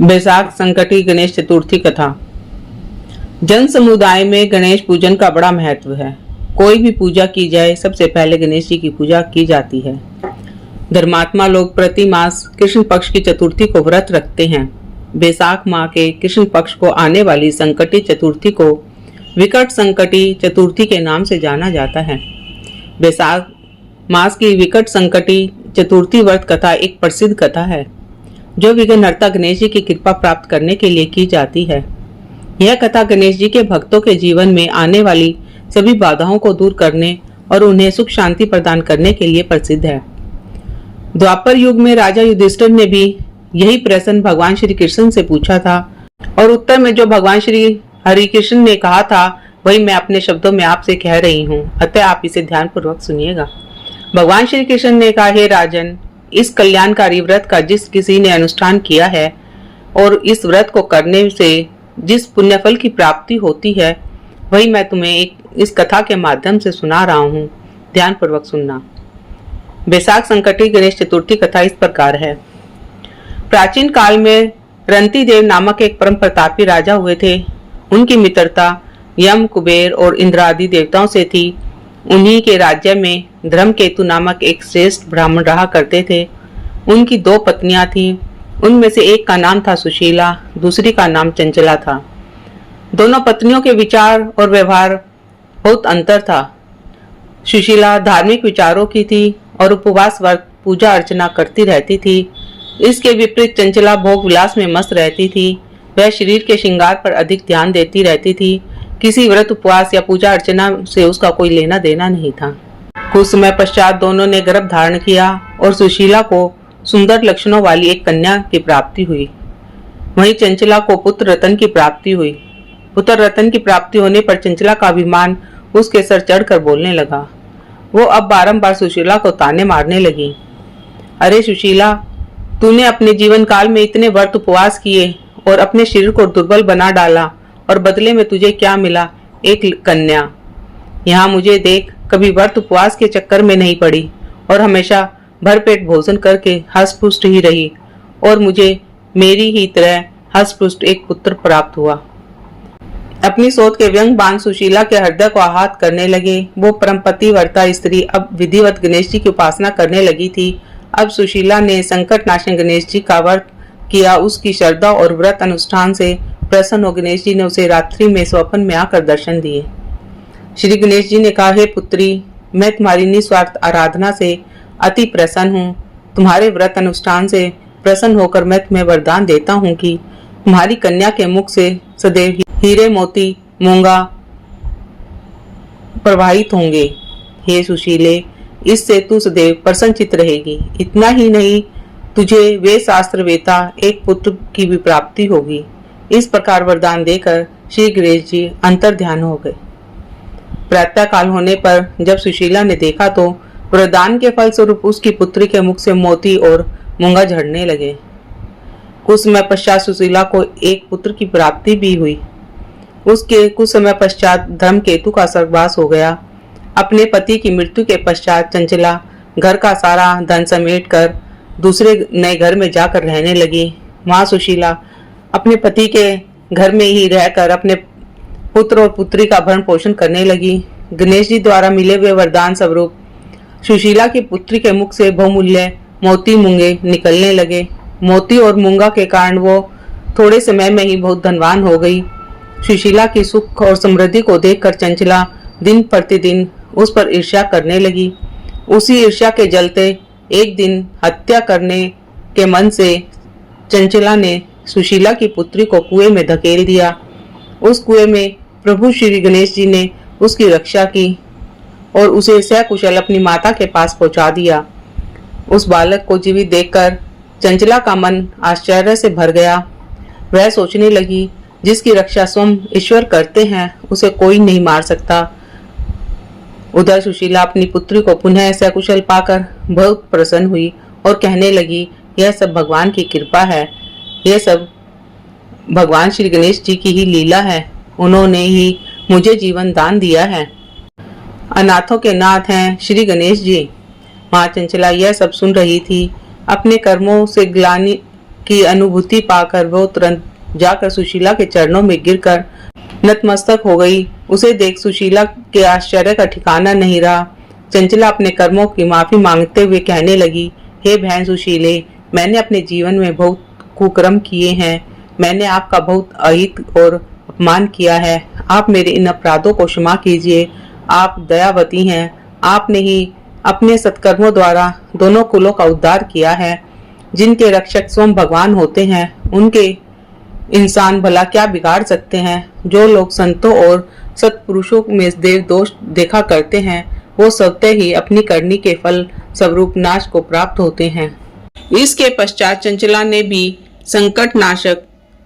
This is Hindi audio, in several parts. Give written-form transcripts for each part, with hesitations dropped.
बैसाख संकटी गणेश चतुर्थी कथा। जन समुदाय में गणेश पूजन का बड़ा महत्व है। कोई भी पूजा की जाए सबसे पहले गणेश जी की पूजा की जाती है। धर्मात्मा लोग प्रति मास कृष्ण पक्ष की चतुर्थी को व्रत रखते हैं। बैसाख माह के कृष्ण पक्ष को आने वाली संकटी चतुर्थी को विकट संकटी चतुर्थी के नाम से जाना जाता है। बैसाख मास की विकट संकटी चतुर्थी व्रत कथा एक प्रसिद्ध कथा है जो विघ्नहर्ता गणेश जी की कृपा प्राप्त करने के लिए की जाती है। यह कथा गणेश जी के भक्तों के जीवन में आने वाली सभी बाधाओं को दूर करने और उन्हें सुख शांति प्रदान करने के लिए प्रसिद्ध है। द्वापर युग में राजा युधिष्ठिर ने भी यही प्रश्न भगवान श्री कृष्ण से पूछा था और उत्तर में जो भगवान श्री हरि कृष्ण ने कहा था वही मैं अपने शब्दों में आपसे कह रही हूँ, अतः आप इसे ध्यान पूर्वक सुनिएगा। भगवान श्री कृष्ण ने कहा, हे राजन, इस कल्याणकारी व्रत का जिस किसी ने अनुष्ठान किया है और इस व्रत को करने से जिस पुण्यफल की प्राप्ति होती है वही मैं तुम्हें इस कथा के माध्यम से सुना रहा हूँ, ध्यान पूर्वक सुनना। बैसाख संकटी गणेश चतुर्थी कथा इस प्रकार है। प्राचीन काल में रंती देव नामक एक परम प्रतापी राजा हुए थे। उनकी मित्रता यम, कुबेर और इंद्र आदि देवताओं से थी। उन्हीं के राज्य में धर्मकेतु नामक एक श्रेष्ठ ब्राह्मण रहा करते थे। उनकी दो पत्नियां थीं। उनमें से एक का नाम था सुशीला, दूसरी का नाम चंचला था। दोनों पत्नियों के विचार और व्यवहार बहुत अंतर था। सुशीला धार्मिक विचारों की थी और उपवास व्रत पूजा अर्चना करती रहती थी। इसके विपरीत चंचला भोग विलास में मस्त रहती थी। वह शरीर के श्रृंगार पर अधिक ध्यान देती रहती थी। किसी व्रत उपवास या पूजा अर्चना से उसका कोई लेना देना नहीं था। कुछ समय पश्चात दोनों ने गर्भ धारण किया और सुशीला को सुंदर लक्षणों वाली एक कन्या की प्राप्ति हुई। वहीं चंचला को पुत्र रतन की प्राप्ति हुई। पुत्र रतन की प्राप्ति होने पर चंचला का अभिमान उसके सर चढ़कर बोलने लगा। वो अब बारंबार सुशीला को ताने मारने लगी। अरे सुशीला, तूने अपने जीवन काल में इतने व्रत उपवास किए और अपने शरीर को दुर्बल बना डाला और बदले में तुझे क्या मिला? एक कन्या। यहाँ मुझे देख, कभी व्रत उपवास के चक्कर में नहीं पड़ी और हमेशा भरपेट भोजन करके हष्टपुष्ट ही रही और मुझे मेरी ही तरह हष्टपुष्ट एक पुत्र प्राप्त हुआ। अपनी सोच के व्यंग बाण सुशीला के हृदय को आहत करने लगे। वो परमपति वर्ता स्त्री अब विधिवत गणेश जी की उपासना करने लगी थी। अब सुशीला ने संकट नाशन गणेश जी का व्रत किया। उसकी श्रद्धा और व्रत अनुष्ठान से प्रसन्न हो गणेश जी ने उसे रात्रि में स्वप्न में आकर दर्शन दिए। श्री गणेश जी ने कहा, हे पुत्री, मैं तुम्हारी निस्वार्थ आराधना से अति प्रसन्न हूँ। तुम्हारे व्रत अनुष्ठान से प्रसन्न होकर मैं तुम्हें वरदान देता हूँ कि तुम्हारी कन्या के मुख से सदैव हीरे मोती मूंगा प्रवाहित होंगे। हे सुशीले, इससे तू सदैव प्रसन्नचित रहेगी। इतना ही नहीं, तुझे वे शास्त्र वेता एक पुत्र की भी प्राप्ति होगी। इस प्रकार वरदान देकर श्री गणेश जी अंतर ध्यान हो गए। प्रातः काल होने पर जब सुशीला ने देखा तो वरदान के फल स्वरूप उसकी पुत्री के मुख से मोती और मूंगा झड़ने लगे। कुछ समय पश्चात सुशीला को एक पुत्र की प्राप्ति भी हुई। उसके कुछ समय पश्चात धर्मकेतु का स्वर्गवास हो गया। अपने पति की मृत्यु के पश्चात चंचला घर का सारा धन समेट कर दूसरे नए घर में जाकर रहने लगी। वहां सुशीला अपने पति के घर में ही रहकर अपने पुत्र और पुत्री का भरण पोषण करने लगी। गणेश जी द्वारा मिले हुए वरदान स्वरूप सुशीला की पुत्री के मुख से बहुमूल्य मोती मूंगे निकलने लगे। मोती और मूंगा के कारण वो थोड़े समय में ही बहुत धनवान हो गई। सुशीला की सुख और समृद्धि को देखकर चंचला दिन प्रतिदिन उस पर ईर्ष्या करने लगी। उसी ईर्ष्या के जलते एक दिन हत्या करने के मन से चंचला ने सुशीला की पुत्री को कुएं में धकेल दिया। उस कुएं में प्रभु श्री गणेश जी ने उसकी रक्षा की और उसे सकुशल अपनी माता के पास पहुंचा दिया। उस बालक को जीवित देखकर चंचला का मन आश्चर्य से भर गया। वह सोचने लगी, जिसकी रक्षा स्वयं ईश्वर करते हैं उसे कोई नहीं मार सकता। उधर सुशीला अपनी पुत्री को पुनः सकुशल पाकर बहुत प्रसन्न हुई और कहने लगी, यह सब भगवान की कृपा है। यह सब भगवान श्री गणेश जी की ही लीला है। उन्होंने ही मुझे जीवन दान दिया है। अनाथों के नाथ हैं श्री गणेश जी। माँ चंचला यह सब सुन रही थी। अपने कर्मों से ग्लानि की अनुभूति पाकर वो तुरंत जाकर सुशीला के चरणों में गिरकर नतमस्तक हो गई। उसे देख सुशीला के आश्चर्य का ठिकाना नहीं रहा। चंचला अपने कर्मों की माफी मांगते हुए कहने लगी, हे बहन सुशीले, मैंने अपने जीवन में बहुत कुकर्म किए हैं। मैंने आपका बहुत अहित और अपमान किया है। आप मेरे इन अपराधों को क्षमा कीजिए। आप दयावती हैं। आपने ही अपने सत्कर्मों द्वारा दोनों कुलों का उद्धार किया है। जिनके रक्षक स्वयं भगवान होते हैं, उनके इंसान भला क्या बिगाड़ सकते हैं। जो लोग संतों और सत्पुरुषों में देव दोष देखा करते हैं, वो स्वतः ही अपनी करनी के फल स्वरूप नाश को प्राप्त होते हैं। इसके पश्चात चंचला ने भी संकट नाशक,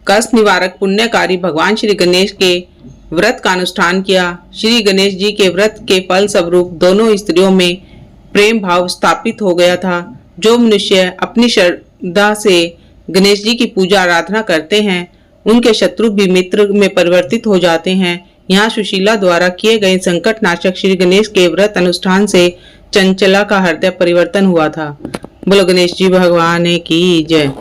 कष्ट निवारक, पुण्यकारी भगवान श्री गणेश के व्रत का अनुष्ठान किया। श्री गणेश जी के व्रत के फल स्वरूप दोनों स्त्रियों में प्रेम भाव स्थापित हो गया था। जो मनुष्य अपनी श्रद्धा से गणेश जी की पूजा आराधना करते हैं, उनके शत्रु भी मित्र में परिवर्तित हो जाते हैं। यहाँ सुशीला द्वारा किए गए संकट नाशक श्री गणेश के व्रत अनुष्ठान से चंचला का हृदय परिवर्तन हुआ था। बोलो गणेश जी भगवान की जय।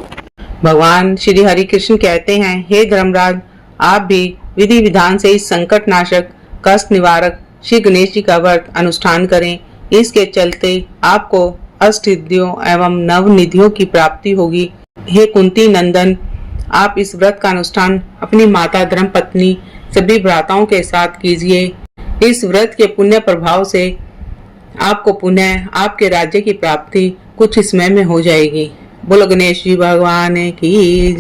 भगवान श्री हरि कृष्ण कहते हैं, हे धर्मराज, आप भी विधि विधान से इस संकट नाशक, कष्ट निवारक श्री गणेश जी का व्रत अनुष्ठान करें। इसके चलते आपको अष्टसिद्धियों एवं नवनिधियों की प्राप्ति होगी। हे कुंती नंदन, आप इस व्रत का अनुष्ठान अपनी माता, धर्म पत्नी, सभी भ्राताओं के साथ कीजिए। इस व्रत के पुण्य प्रभाव से आपको पुनः आपके राज्य की प्राप्ति कुछ समय में हो जाएगी। बोलो गणेश जी भगवान की जय।